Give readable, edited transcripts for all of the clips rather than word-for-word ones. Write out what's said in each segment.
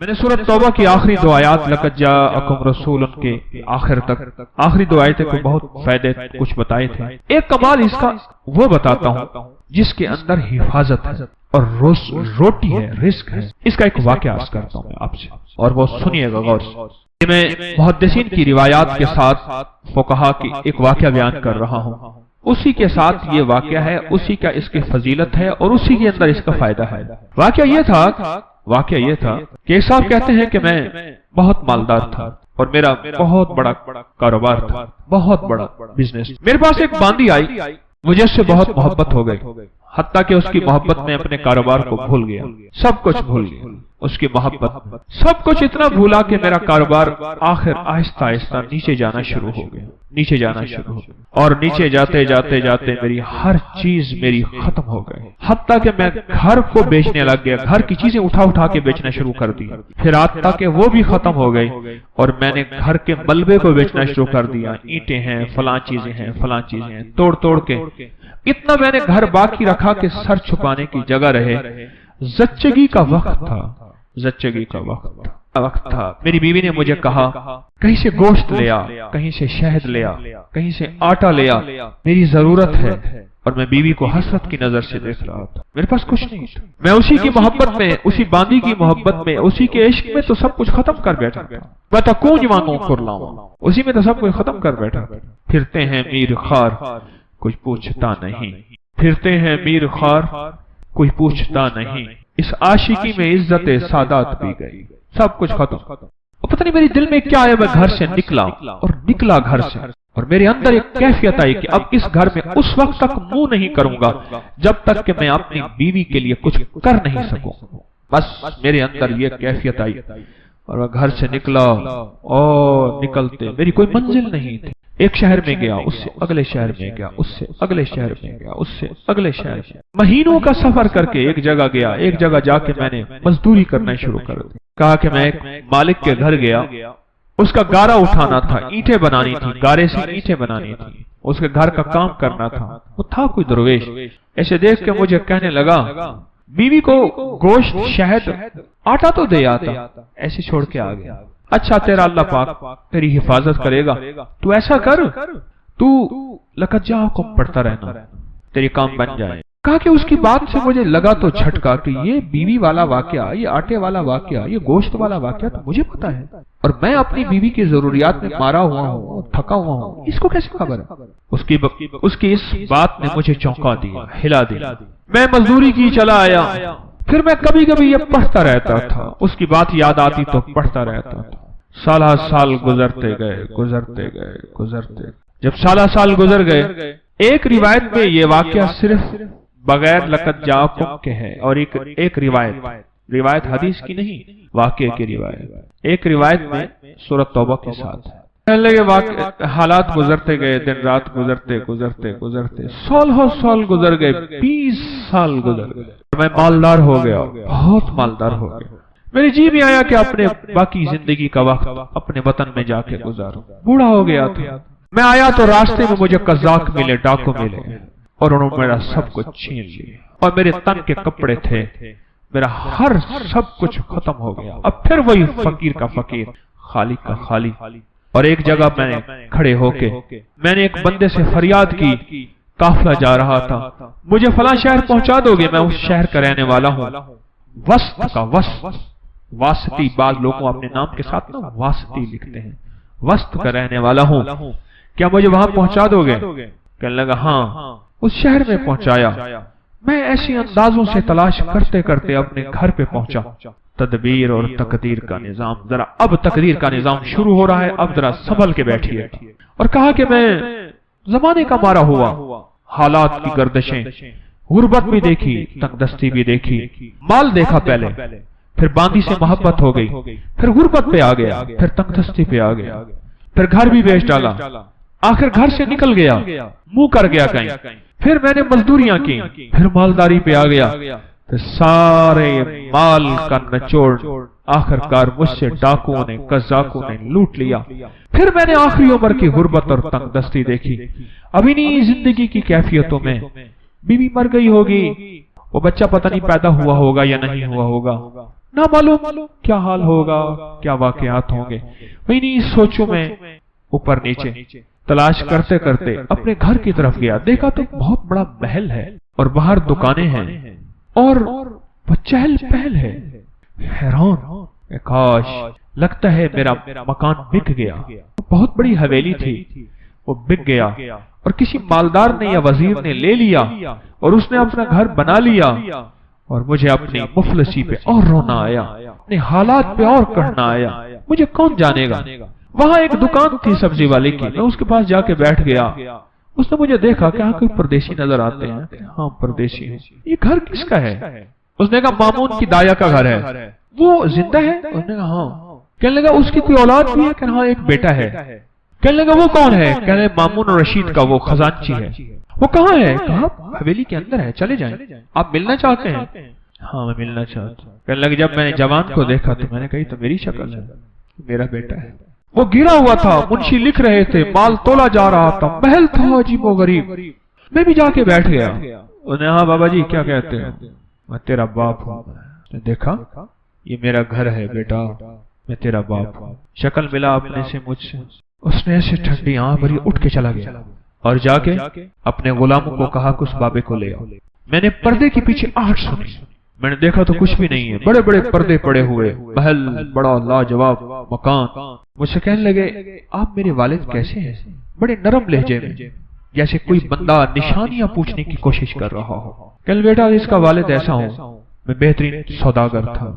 میں نے سورۃ توبہ کی آخری دو آیات لقد جاءکم رسول کے آخر تک آخری دو آیتیں کو بہت فائدے کچھ بتائے تھے. ایک کمال اس کا وہ بتاتا ہوں جس کے اندر حفاظت ہے اور روٹی ہے، رزق ہے. اس کا ایک واقعہ عرض کرتا ہوں میں آپ سے، اور وہ سنیے گا غور سے. میں محدثین کی روایات کے ساتھ فقہا کی ایک واقعہ بیان کر رہا ہوں. اسی کے ساتھ یہ واقعہ ہے، اسی کا اس کی فضیلت ہے اور اسی کے اندر اس کا فائدہ ہے. واقعہ یہ تھا کہ ایک صاحب کہتے ہیں کہ میں بہت مالدار تھا اور میرا بہت بڑا کاروبار تھا، بہت بڑا بزنس. میرے پاس ایک باندی آئی، مجھے اس سے بہت محبت ہو گئی، حتیٰ کہ اس کی محبت میں اپنے کاروبار کو بھول گیا، سب کچھ بھول گیا. اس کی محبت سب کچھ اتنا بھولا کہ میرا کاروبار آخر آہستہ آہستہ نیچے جانا شروع ہو گیا، اور نیچے جاتے جاتے میری ہر چیز میری ختم ہو گئی، حتیٰ کہ میں گھر کو بیچنے لگ گیا، گھر کی چیزیں اٹھا کے بیچنا شروع کر دی. پھر حتیٰ کہ وہ بھی ختم ہو گئی اور میں نے گھر کے ملبے کو بیچنا شروع کر دیا. اینٹیں ہیں، فلاں چیزیں ہیں، توڑ کے اتنا میں نے گھر باقی رکھا کہ سر چھپانے کی جگہ رہے. زچگی کا وقت تھا. میری بیوی نے مجھے کہا کہیں سے گوشت لیا، کہیں سے شہد لیا، کہیں سے آٹا لیا، میری ضرورت ہے. اور میں بیوی کو حسرت کی نظر سے دیکھ رہا تھا، میرے پاس کچھ نہیں تھا. میں اسی کی محبت میں، اسی باندی کی محبت میں، اسی کے عشق میں تو سب کچھ ختم کر بیٹھا تھا. میں تو کونج مانگوں کر لاؤں، اسی میں تو سب کچھ ختم کر بیٹھا. پھرتے ہیں میر خار کچھ پوچھتا نہیں، پھرتے ہیں میر خار کوئی پوچھتا نہیں. اس عاشقی میں عزت سادات بھی گئی، سب کچھ ختم. اور پتہ نہیں میری دل میں کیا آیا، میں گھر سے نکلا گھر سے، اور میرے اندر ایک کیفیت آئی کہ اب اس گھر میں اس وقت تک منہ نہیں کروں گا جب تک کہ میں اپنی بیوی کے لیے کچھ کر نہیں سکوں. بس میرے اندر یہ کیفیت آئی اور میں گھر سے نکلا، اور نکلتے میری کوئی منزل نہیں تھی. ایک شہر میں گیا، اس سے اگلے شہر میں گیا، اس سے اگلے شہر میں گیا، اس سے اگلے شہر میں. مہینوں کا سفر کر کے ایک جگہ گیا. ایک جگہ جا کے میں نے مزدوری کرنا شروع کر دی. کہا کہ میں ایک مالک کے گھر گیا، اس کا گارا اٹھانا تھا، اینٹیں بنانی تھی، گارے سے اینٹیں بنانی تھی، اس کے گھر کا کام کرنا تھا. وہ تھا کوئی درویش، ایسے دیکھ کے مجھے کہنے لگا بیوی کو گوشت، شہد، آٹا تو دے آتا، ایسے چھوڑ کے آ گیا. اچھا تیرا اللہ پاک تیری حفاظت کرے گا، تو ایسا کر، تو لقد جاءکم پڑھتا رہنا، تیری کام بن جائے. کہا کہ اس کی بات سے مجھے لگا تو جھٹکا کہ یہ بیوی والا واقعہ، یہ آٹے والا واقعہ، یہ گوشت والا واقعہ تو مجھے پتا ہے، اور میں اپنی بیوی کی ضروریات میں مارا ہوا ہوں، تھکا ہوا ہوں، اس کو کیسے خبر ہے؟ اس کی اس بات نے مجھے چونکا دیا، ہلا دیا. میں مزدوری کی چلا آیا. پھر میں کبھی کبھی یہ پڑھتا رہتا تھا، اس کی بات یاد آتی تو پڑھتا رہتا تھا. سال گزرتے گئے. جب سال گزر گئے، ایک روایت میں یہ واقعہ صرف بغیر لقد جاءکم کے ہے، اور ایک روایت حدیث کی نہیں، واقعے کی روایت. ایک روایت میں سورۃ توبہ کے ساتھ ہے. حالات گزرتے گئے، دن رات گزرتے سال گزر گئے، 20 سال گزر گئے. میں مالدار ہو گیا، بہت مالدار ہو گیا. میری جی بھی آیا کہ اپنے باقی زندگی کا وقت اپنے وطن میں جا کے گزاروں. بوڑھا ہو گیا تھا. میں آیا تو راستے میں مجھے قزاق ملے، ڈاکو ملے، اور انہوں نے میرا سب کچھ چھین لیا، اور میرے تن کے کپڑے تھے، میرا ہر سب کچھ ختم ہو گیا. اب پھر وہی فقیر کا فقیر، خالی کا خالی. اور ایک جگہ میں نے کھڑے ہو کے میں نے ایک بندے سے فریاد کی، قافلہ جا رہا تھا، مجھے فلاں شہر پہنچا دو گے؟ میں اس شہر کا رہنے والا ہوں. واسطی، بعض لوگوں اپنے نام کے ساتھ نا واسطی لکھتے ہیں. وسط کا رہنے والا ہوں، کیا مجھے وہاں پہنچا دو گے؟ کہنے لگا ہاں. اس شہر میں پہنچایا. میں ایسی اندازوں سے تلاش کرتے کرتے اپنے گھر پہ پہنچا. تدبیر اور تقدیر کا نظام، اب تقدیر کا نظام شروع ہو رہا ہے، اب ذرا سنبھل کے بیٹھیے. اور کہا کہ میں زمانے کا مارا ہوا، حالات کی گردشیں، غربت بھی دیکھی، تنگ دستی بھی دیکھی، مال دیکھا پہلے، پھر باندی سے محبت ہو گئی، پھر غربت پہ آ گیا، پھر تنگ دستی پہ آ گیا، پھر گھر بھی بیچ ڈالا، آخر گھر سے نکل گیا، منہ کر گیا کہیں. پھر میں نے مزدوریاں کی، پھر مالداری پہ آ گیا، پھر سارے مال کا نچوڑ آخر کار مجھ سے ڈاکوؤں نے، قزاقوں نے لوٹ لیا. پھر میں نے آخری عمر کی غربت اور تنگ دستی دیکھی. ابھی نہیں زندگی کی کیفیتوں میں بیوی مر گئی ہوگی، وہ بچہ پتہ نہیں پیدا ہوا ہوگا یا نہیں ہوا ہوگا، نہ معلوم کیا حال ہوگا، کیا واقعات ہوں گے۔ میں نہیں سوچوں میں اوپر نیچے تلاش کرتے کرتے اپنے گھر کی طرف گیا، دیکھا تو بہت بڑا محل ہے اور باہر دکانیں ہیں اور چہل پہل ہے۔ حیران، کاش لگتا ہے میرا مکان بک گیا۔ بہت بڑی حویلی تھی، وہ بک گیا اور کسی مالدار نے یا وزیر نے لے لیا اور اس نے اپنا گھر بنا لیا، اور مجھے اپنی مفلسی پہ اور رونا آیا، اپنے حالات پہ اور کہنا آیا۔ مجھے کون جانے گا؟ وہاں ایک دکان تھی سبزی والے کی، میں اس کے پاس جا کے بیٹھ گیا۔ اس نے مجھے دیکھا کہ ہاں کوئی پردیسی نظر آتے ہیں۔ ہاں پردیسی ہیں۔ یہ گھر کس کا ہے؟ اس نے کہا مامون کی دایا کا گھر ہے۔ وہ زندہ ہے؟ اس نے کہا ہاں۔ کہنے لگا اس کی کوئی اولاد بھی ہے؟ کہنے ہاں ایک بیٹا ہے۔ کہنے لگا وہ کون ہے؟ کہنے مامون رشید کا وہ خزانچی ہے۔ وہ کہاں ہے؟ کہا حویلی کے اندر ہے، چلے جائیں۔ آپ ملنا چاہتے ہیں؟ ہاں میں ملنا چاہتا ہوں۔ کہنے لگا جب میں نے جوان کو دیکھا تو میں نے کہی تو میری شکل ہے، میرا بیٹا ہے۔ وہ گرا ہوا تھا، منشی لکھ رہے تھے، مال تولا جا رہا تھا، محل تھا عجیب و غریب۔ میں بھی جا کے بیٹھ گیا۔ انہوں نے ہاں بابا جی کیا کہتے ہیں؟ میں تیرا باپ ہوں۔ اس نے دیکھا یہ میرا گھر ہے بیٹا، میں تیرا باپ ہوں۔ شکل ملا اپنے سے مجھ سے۔ اس نے ایسے ٹھنڈی آنکھ بھری اٹھ کے چلا گیا اور جا کے اپنے غلاموں کو کہا کہ اس بابے کو لے آؤ۔ میں نے پردے کے پیچھے آہٹ سنی، میں نے دیکھا تو کچھ بھی نہیں ہے، بڑے بڑے پردے پڑے ہوئے، محل بڑا لاجواب مکان۔ مجھ سے کہنے لگے آپ میرے والد کیسے ہیں؟ بڑے نرم لہجے میں، جیسے کوئی بندہ نشانیاں پوچھنے کی کوشش کر رہا ہو۔ کہنے بیٹا اس کا والد ایسا ہوں، میں بہترین سوداگر تھا،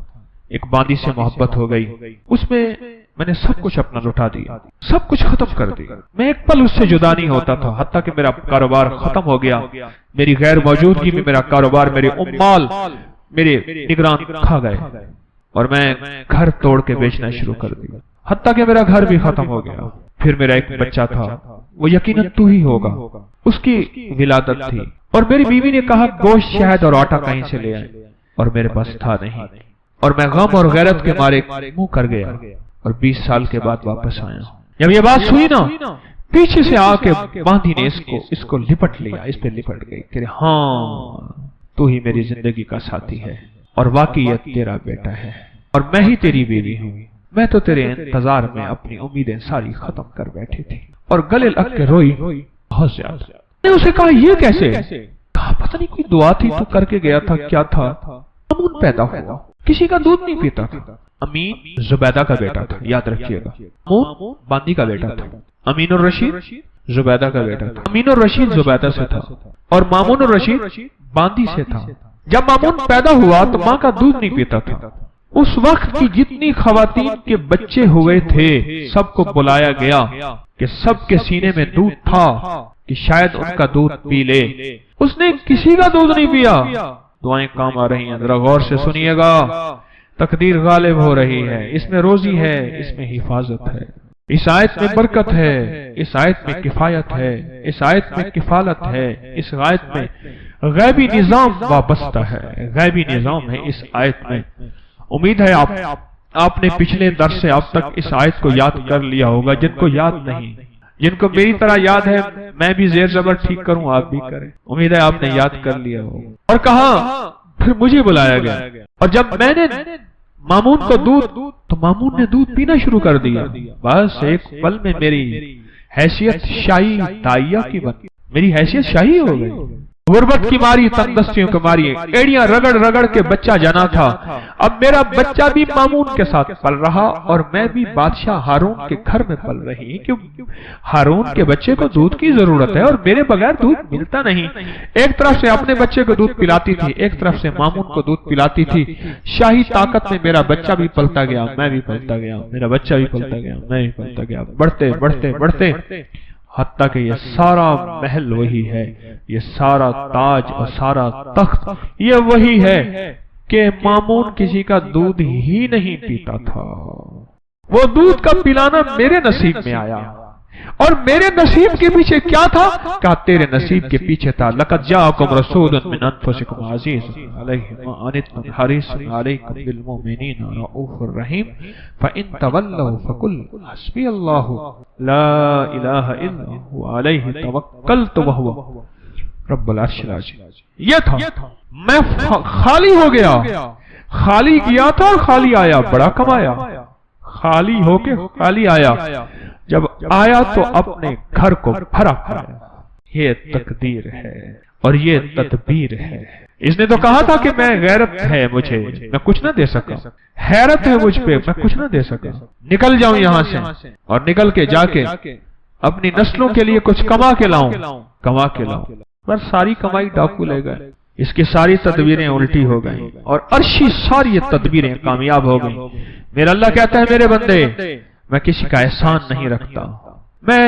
ایک باندی سے محبت ہو گئی، اس میں نے سب کچھ اپنا لٹا دیا، سب کچھ ختم کر دیا۔ میں ایک پل اس سے جدا نہیں ہوتا تھا، حتیٰ کہ میرا کاروبار ختم ہو گیا، میری غیر موجودگی میں میرا کاروبار، میرے امال میرے نگران کھا گئے اور میں گھر توڑ کے بیچنا شروع کر دیا، حتیٰ کہ میرا گھر بھی ختم ہو گیا۔ پھر میرا ایک بچہ تھا، وہ یقیناً تو ہی ہوگا، اس کی ولادت تھی، اور میری بیوی نے کہا گوشت شہد اور آٹا کہیں سے لے آئے، اور میرے پاس تھا نہیں، اور میں غم اور غیرت کے مارے منہ کر گیا اور 20 سال کے بعد واپس آیا۔ جب یہ بات سنی نا، پیچھے سے آ کے باندھی نے اس کو لپٹ لیا، اس پہ لپٹ گئی کہ ہاں تو ہی میری زندگی کا ساتھی ہے اور واقعیت تیرا بیٹا ہے اور میں ہی تیری بیوی ہوں۔ میں تو تیرے انتظار میں اپنی امیدیں ساری ختم کر بیٹھی تھی، اور گلے لگ کے روئی بہت زیادہ۔ میں نے اسے کہا یہ کیسے؟ کہا پتہ نہیں کوئی دعا تھی تو کر کے گیا تھا، کیا تھا؟ امون پیدا ہوا، کسی کا دودھ نہیں پیتا تھا۔ امین زبیدہ کا بیٹا تھا، یاد رکھیے گا، امون باندی کا بیٹا تھا، امین الرشید زبیدہ کا بیٹا تھا۔ امین الرشید زبیدہ سے تھا اور مامون الرشید باندی سے تھا۔ جب مامون پیدا ہوا تو ماں کا دودھ نہیں پیتا تھا۔ اس وقت کی جتنی خواتین کے بچے ہوئے تھے سب کو بلایا گیا کہ سب کے سینے میں دودھ تھا کہ شاید ان کا دودھ پی لے۔ اس نے کسی کا دودھ نہیں پیا۔ دعائیں کام آ رہی ہیں، ذرا غور سے سنیے گا۔ تقدیر غالب ہو رہی ہے، اس میں روزی ہے، اس میں حفاظت ہے، اس آیت میں برکت ہے، اس آیت میں کفایت ہے، اس آیت میں کفالت ہے، اس آیت میں غیبی نظام وابستہ ہے، غیبی نظام ہے اس آیت میں۔ امید ہے آپ نے پچھلے درس سے اب تک اس آیت کو یاد کر لیا ہوگا۔ جن کو یاد نہیں، جن کو میری طرح یاد ہے، میں بھی زیر زبر ٹھیک کروں، آپ بھی کریں۔ امید ہے آپ نے یاد کر لیا ہوگا۔ اور کہا پھر مجھے بلایا گیا، اور جب میں نے مامون کو دودھ، تو مامون نے دودھ پینا شروع کر دیا۔ بس ایک پل میں میری حیثیت شاہی دائیا کی بن، میری حیثیت شاہی ہو گئی۔ غربت کی ماری، تنگدستیوں کی ماری، ایڑیاں رگڑ رگڑ کے بچہ جانا تھا۔ اب میرا بچہ بھی مامون کے ساتھ پل رہا اور میں بھی بادشاہ ہارون کے گھر میں پل رہی، کیونکہ ہارون کے بچے کو دودھ کی ضرورت ہے اور میرے بغیر دودھ ملتا نہیں۔ ایک طرف سے اپنے بچے کو دودھ پلاتی تھی، ایک طرف سے مامون کو دودھ پلاتی تھی۔ شاہی طاقت میں میرا بچہ بھی پلتا گیا، میں بھی پلتا گیا، میرا بچہ بھی پلتا گیا، میں بھی پلتا گیا، بڑھتے بڑھتے بڑھتے حتیٰ کہ یہ سارا محل وہی ہے، یہ سارا تاج اور سارا تخت یہ وہی ہے کہ مامون کسی کا دودھ ہی نہیں پیتا تھا۔ وہ دودھ کا پلانا میرے نصیب میں آیا، اور میرے نصیب کے پیچھے کیا تھا؟ کہا تیرے نصیب کے پیچھے تھا لَقَدْ جَاءَكُمْ رَسُولٌ مِّنْ أَنفُسِكُمْ عَزِيزٌ عَلَيْهِ مَا عَنِتُّمْ حَرِيصٌ عَلَيْكُمْ بِالْمُؤْمِنِينَ رَءُوفٌ رَحِيمٌ فَإِن تَوَلَّوْا فَقُلْ حَسْبِيَ اللَّهُ لَا إِلَٰهَ إِلَّا هُوَ عَلَيْهِ تَوَكَّلْتُ وَهُوَ رَبُّ الْعَرْشِ الْعَظِيمِ۔ یہ تھا، میں خالی ہو گیا، خالی گیا تھا اور خالی آیا، بڑا کمایا، خالی ہو کے خالی آیا، جب آیا تو اپنے گھر کو بھرا پایا۔ یہ تقدیر ہے اور یہ تدبیر ہے۔ اس نے تو کہا تھا کہ میں غیرت ہے مجھے، میں کچھ نہ دے سکا، حیرت ہے مجھ پہ، میں کچھ نہ دے سکا، نکل جاؤں یہاں سے اور نکل کے جا کے اپنی نسلوں کے لیے کچھ کما کے لاؤں، کما کے لاؤں۔ پر ساری کمائی ڈاکو لے گئے، اس کی ساری تدبیریں الٹی ہو گئیں اور عرشی ساری تدبیریں کامیاب ہو گئیں۔ میرا اللہ کہتا ہے میرے بندے، میں کسی کا احسان نہیں رکھتا، میں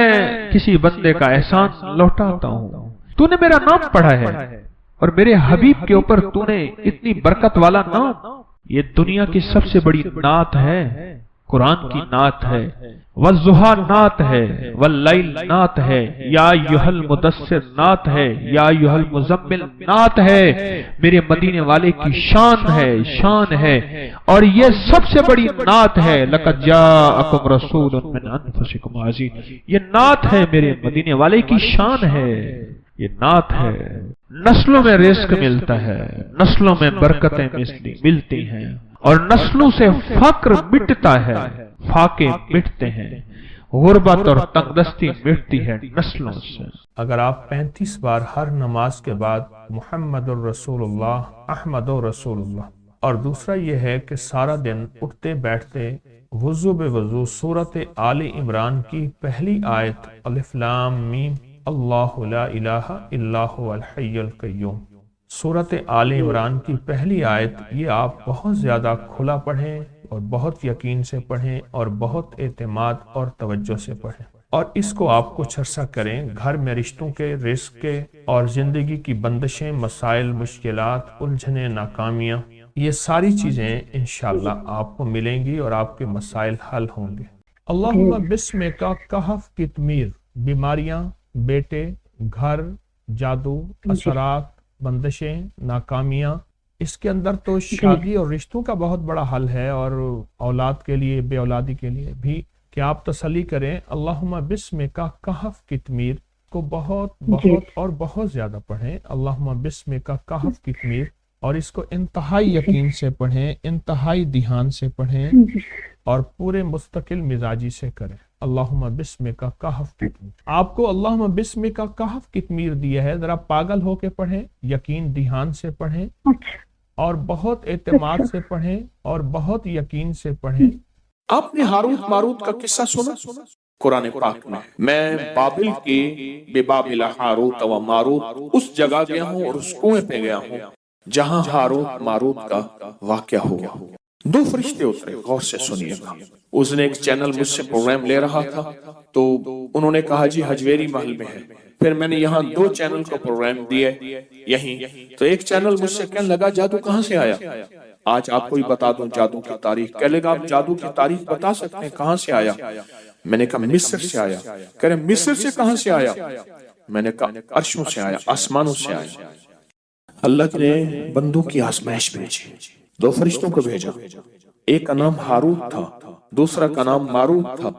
کسی بندے کا احسان لوٹاتا ہوں۔ تو نے میرا نام پڑھا ہے اور میرے حبیب کے اوپر تو نے اتنی برکت والا نام، یہ دنیا کی سب سے بڑی نعت ہے، قرآن کی نعت ہے، والضحیٰ نعت ہے، واللیل نعت ہے، یا ایھا المدثر نعت ہے، یا ایھا المزمل نعت ہے، میرے مدینے والے کی شان ہے، شان ہے، اور یہ سب سے بڑی نعت ہے، لقد جاءکم رسول من انفسکم عزیز، یہ نعت ہے، میرے مدینے والے کی شان ہے، یہ نعت ہے۔ نسلوں میں رزق ملتا ہے، نسلوں میں برکتیں ملتی ہیں، اور نسلوں سے فقر مٹتا ہے، فاقے مٹتے ہیں، غربت اور تنگدستی مٹتی ہے نسلوں سے۔ اگر آپ 35 بار ہر نماز کے بعد محمد الرسول اللہ، احمد الرسول اللہ، اور دوسرا یہ ہے کہ سارا دن اٹھتے بیٹھتے وضو بے وضو سورت آل عمران کی پہلی آیت الف لام میم اللہ لا الہ الا هو الحی القیوم، سورت آل عمران کی پہلی آیت، یہ آپ بہت زیادہ کھلا پڑھیں اور بہت یقین سے پڑھیں اور بہت اعتماد اور توجہ سے پڑھیں، اور اس کو آپ کچھ عرصہ کریں۔ گھر میں رشتوں کے، رزق کے اور زندگی کی بندشیں، مسائل، مشکلات، الجھنیں، ناکامیاں، یہ ساری چیزیں انشاءاللہ آپ کو ملیں گی اور آپ کے مسائل حل ہوں گے۔ اللہم بسمک کہف کتمیر، بیماریاں، بیٹے، گھر، جادو، اثرات، بندشیں، ناکامیاں، اس کے اندر تو شادی اور رشتوں کا بہت بڑا حل ہے، اور اولاد کے لیے، بے اولادی کے لیے بھی، کہ آپ تسلی کریں اللہم بسمک کہف کتمیر کو بہت بہت اور بہت زیادہ پڑھیں، اللہم بسمک کہف کتمیر، اور اس کو انتہائی یقین سے پڑھیں، انتہائی دھیان سے پڑھیں اور پورے مستقل مزاجی سے کریں۔ اللہم بسمک کہف کتمیر، آپ کو اللہم بسمک کہف کتمیر دیا ہے، ذرا پاگل ہو کے پڑھیں، یقین دھیان سے پڑھیں اور بہت اعتماد سے پڑھیں اور بہت یقین سے پڑھیں۔ آپ نے ہاروت ماروت کا قصہ سنا قرآن پاک میں بابل کی بے بابل ہاروت و ماروت اس جگہ گیا ہوں اور اس کنویں پہ گیا ہوں جہاں ہاروت ماروت کا واقعہ ہوا۔ دو فرشتے اترے، غور سے سنیے گا۔ اس نے ایک چینل مجھ سے پروگرام لے رہا تھا، تو انہوں نے کہا جی حجویری محل میں ہے، پھر میں نے یہاں 2 چینل کو پروگرام دیے یہیں، تو ایک چینل مجھ سے کہنے لگا جادو کہاں سے آیا؟ آج آپ کو ہی بتا دوں جادو کی تاریخ۔ کہنے لگا آپ جادو کی تاریخ بتا سکتے ہیں کہاں سے آیا؟ میں نے کہا مصر سے آیا۔ کہہ رہے مصر سے کہاں سے آیا؟ میں نے کہا عرشوں سے آیا، آسمانوں سے آیا۔ اللہ نے بندوں کی آزمائش بھیجی، 2 فرشتوں کو بھیجا، ایک کا نام ہاروت تھا، دوسرا کا نام ماروت تھا۔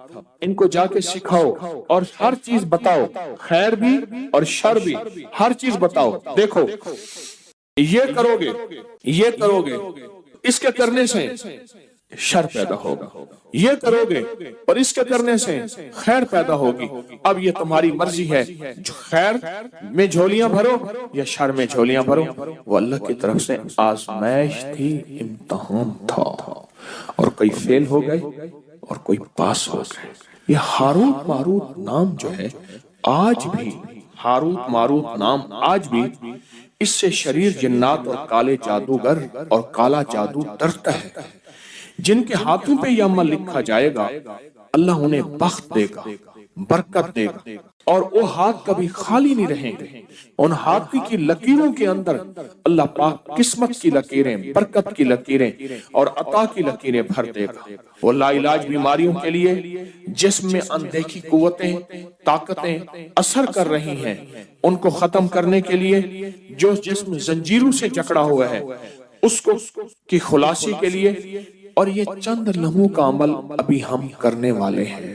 ان کو جا کے سکھاؤ اور ہر چیز بتاؤ، خیر بھی اور شر بھی، ہر چیز بتاؤ۔ دیکھو یہ کرو گے، یہ کرو گے، اس کے کرنے سے شر پیدا ہوگا، یہ کرو گے اور اس کے کرنے سے خیر پیدا ہوگی۔ اب یہ تمہاری مرضی ہے، جو خیر میں جھولیاں بھرو یا شر میں جھولیاں بھرو۔ وہ اللہ کی طرف سے آزمائش تھی، امتحان تھا، اور کوئی فیل ہو گئے اور کوئی پاس ہو گئے۔ یہ ہاروت ماروت نام جو ہے آج بھی، ہاروت ماروت نام آج بھی، اس سے شریر جنات اور کالے جادوگر اور کالا جادو ڈرتا ہے۔ جن کے ہاتھوں پہ یہ عمل لکھا جائے گا اللہ انہیں بخت دے گا، برکت دے گا، اور وہ ہاتھ کبھی خالی نہیں رہیں گے۔ ان ہاتھ کی لکیروں کے اندر اللہ پاک قسمت کی لکیریں، برکت کی لکیریں اور عطا کی لکیریں بھر دے گا۔ وہ لا علاج بیماریوں کے لیے جسم میں اندیکھی قوتیں، طاقتیں اثر کر رہی ہیں، ان کو ختم کرنے کے لیے جو جسم زنجیروں سے جکڑا ہوا ہے اس کو کی خلاصی کے لیے، اور یہ چند لمحوں کا عمل ابھی ہم کرنے والے ہیں۔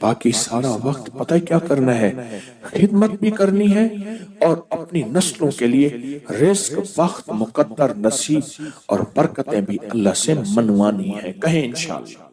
باقی سارا وقت پتہ کیا کرنا ہے؟ خدمت بھی کرنی ہے اور اپنی نسلوں کے لیے رزق، وقت، مقدر، نصیب اور برکتیں بھی اللہ سے منوانی ہیں۔ کہیں انشاءاللہ۔